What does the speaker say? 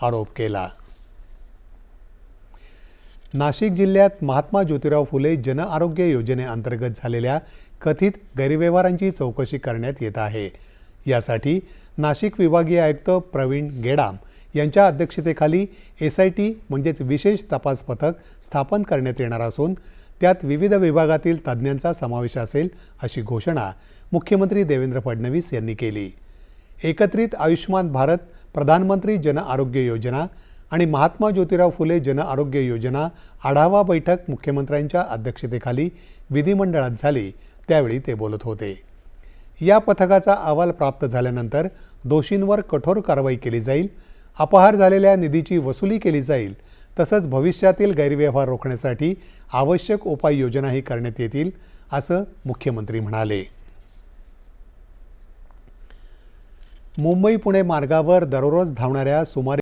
आरोप केला। नाशिक जिल्ह्यात महात्मा ज्योतिराव फुले जन आरोग्य योजनेअंतर्गत झालेल्या कथित गैरव्यवहारांची चौकशी करण्यात येत आहे। यासाठी नाशिक विभागीय आयुक्त प्रवीण गेडाम यांच्या अध्यक्षतेखाली SIT म्हणजेच विशेष तपास पथक स्थापन करण्यात येणार असून त्यात विविध विभागातील तज्ज्ञांचा समावेश असेल अशी घोषणा मुख्यमंत्री देवेंद्र फडणवीस यांनी केली। एकत्रित आयुष्मान भारत, प्रधानमंत्री जन आरोग्य योजना आणि महात्मा ज्योतिराव फुले जन आरोग्य योजना आढावा बैठक मुख्यमंत्र्यांच्या अध्यक्षतेखाली विधिमंडळात झाली, त्यावेळी ते बोलत होते। या पथकाचा अहवाल प्राप्त झाल्यानंतर दोषींवर कठोर कारवाई केली जाईल, अपहार झालेल्या निधीची वसुली केली जाईल, तसंच भविष्यातील गैरव्यवहार रोखण्यासाठी आवश्यक उपाययोजनाही करण्यात येतील, असं मुख्यमंत्री म्हणाले। मुंबई-पुणे मार्गावर दररोज धावणाऱ्या सुमारे